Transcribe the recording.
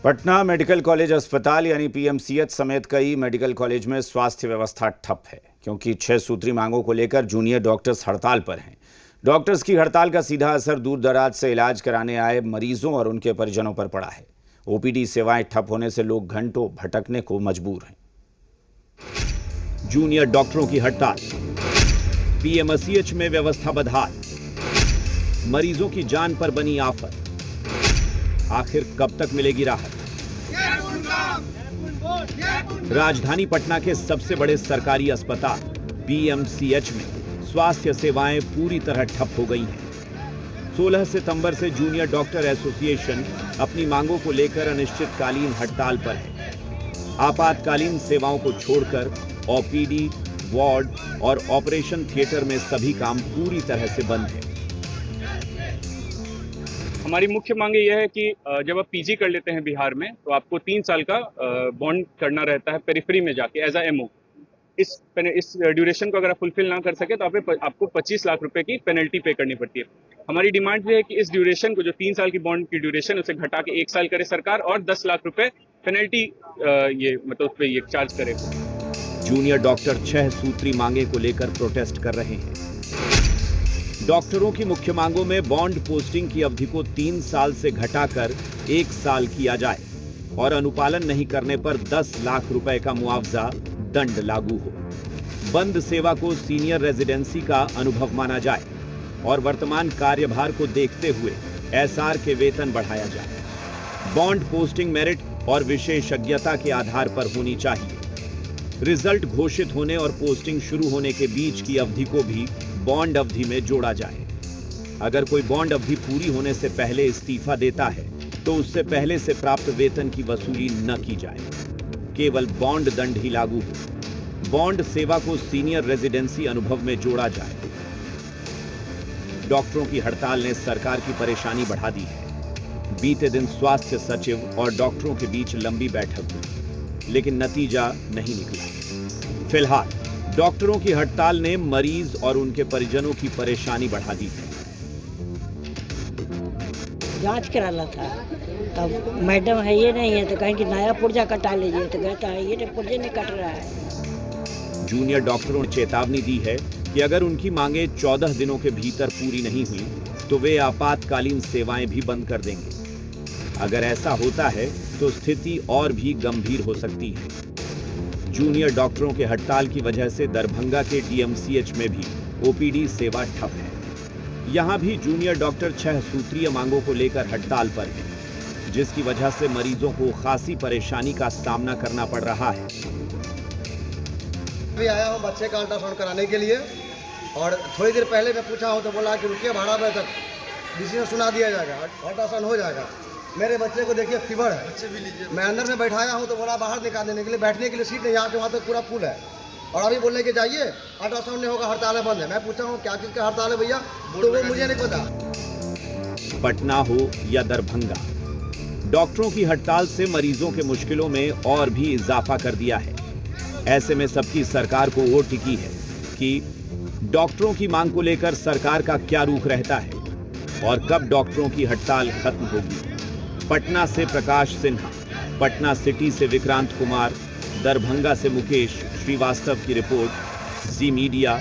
Patna medical college अस्पताल यानी PMCH समेत कई मेडिकल कॉलेज में स्वास्थ्य व्यवस्था ठप है क्योंकि 6 सूत्री मांगों को लेकर जूनियर डॉक्टर्स हड़ताल पर हैं। डॉक्टर्स की हड़ताल का सीधा असर दूर दराज से इलाज कराने आए मरीजों और उनके परिजनों पर पड़ा है। ओपीडी सेवाएं ठप होने से लोग घंटों भटकने को मजबूर हैं। जूनियर डॉक्टरों की हड़ताल, पीएमसीएच में व्यवस्था बदहाल, मरीजों की जान पर बनी आफत। आखिर कब तक मिलेगी राहत? राजधानी पटना के सबसे बड़े सरकारी अस्पताल पीएमसीएच में स्वास्थ्य सेवाएं पूरी तरह ठप हो गई हैं। 16 सितंबर से जूनियर डॉक्टर एसोसिएशन अपनी मांगों को लेकर अनिश्चितकालीन हड़ताल पर है। आपातकालीन सेवाओं को छोड़कर ओपीडी, वार्ड और ऑपरेशन थिएटर में सभी काम पूरी तरह से बंद है। हमारी मुख्य मांग यह है कि जब आप पीजी कर लेते हैं बिहार में तो आपको 3 साल का बॉन्ड करना रहता है पेरिफेरी में जाके एज एमओ। इस ड्यूरेशन को अगर आप फुलफिल ना कर सके तो आपको 25 लाख रुपए की पेनल्टी पे करनी पड़ती है। हमारी डिमांड ये है कि इस ड्यूरेशन को, जो 3 साल की बॉन्ड की ड्यूरेशन, उसे घटा के 1 साल करे सरकार और 10 लाख रुपए पेनल्टी उस पर ये चार्ज करे। जूनियर डॉक्टर 6 सूत्री मांगे को लेकर प्रोटेस्ट कर रहे हैं। डॉक्टरों की मुख्य मांगों में बॉन्ड पोस्टिंग की अवधि को 3 साल से घटाकर 1 साल किया जाए और अनुपालन नहीं करने पर 10 लाख रुपए का मुआवजा दंड लागू हो। बंद सेवा को सीनियर रेजिडेंसी का अनुभव माना जाए और वर्तमान कार्यभार को देखते हुए एसआर के वेतन बढ़ाया जाए। बॉन्ड पोस्टिंग मेरिट और विशेषज्ञता के आधार पर होनी चाहिए। रिजल्ट घोषित होने और पोस्टिंग शुरू होने के बीच की अवधि को भी बॉन्ड अवधि में जोड़ा जाए। अगर कोई बॉन्ड अवधि पूरी होने से पहले इस्तीफा देता है तो उससे पहले से प्राप्त वेतन की वसूली न की जाए, केवल बॉन्ड दंड ही लागू हो। बॉन्ड सेवा को सीनियर रेजिडेंसी अनुभव में जोड़ा जाए। डॉक्टरों की हड़ताल ने सरकार की परेशानी बढ़ा दी है। बीते दिन स्वास्थ्य सचिव और डॉक्टरों के बीच लंबी बैठक हुई, लेकिन नतीजा नहीं निकला। फिलहाल डॉक्टरों की हड़ताल ने मरीज और उनके परिजनों की परेशानी बढ़ा दी है। जांच कराना था, तब मैडम है ये नहीं है तो कहें कि नया पुर्जा कटा लीजिए, तो कहता है ये पुर्जे नहीं कट रहा है। जूनियर डॉक्टरों ने चेतावनी दी है कि अगर उनकी मांगे 14 दिनों के भीतर पूरी नहीं हुई तो वे आपातकालीन सेवाएं भी बंद कर देंगे। अगर ऐसा होता है तो स्थिति और भी गंभीर हो सकती है। जूनियर डॉक्टरों के हड़ताल की वजह से दरभंगा के डीएमसीएच में भी ओपीडी सेवा ठप है। यहां भी जूनियर डॉक्टर 6 सूत्रीय मांगों को लेकर हड़ताल पर है, जिसकी वजह से मरीजों को खासी परेशानी का सामना करना पड़ रहा है। अभी आया हूं बच्चे का अल्ट्रासाउंड कराने के लिए और थोड़ी देर पहले मैं पूछा हूं तो बोला कि रुकिए 12 बजे तक डिसीजन सुना दिया जाएगा, अल्ट्रासाउंड हो जाएगा। मेरे बच्चे को देखिए फीवर है, मैं अंदर में बैठाया हूँ तो बोला बाहर निकाल देने के लिए, बैठने के लिए सीट नहीं, यहाँ से वहाँ तक पूरा फुल है। और अभी बोलने के जाइए अल्ट्रासाउंड नहीं होगा, हड़ताल बंद है। मैं पूछा हूँ क्या चीज़ का हड़ताल है भैया, तो वो मुझे नहीं पता। पटना हो या दरभंगा, डॉक्टरों की हड़ताल से मरीजों के मुश्किलों में और भी इजाफा कर दिया है। ऐसे में सबकी सरकार को वो टिकी है कि डॉक्टरों की मांग को लेकर सरकार का क्या रुख रहता है और कब डॉक्टरों की हड़ताल खत्म होगी। पटना से प्रकाश सिन्हा, पटना सिटी से विक्रांत कुमार, दरभंगा से मुकेश श्रीवास्तव की रिपोर्ट, जी मीडिया,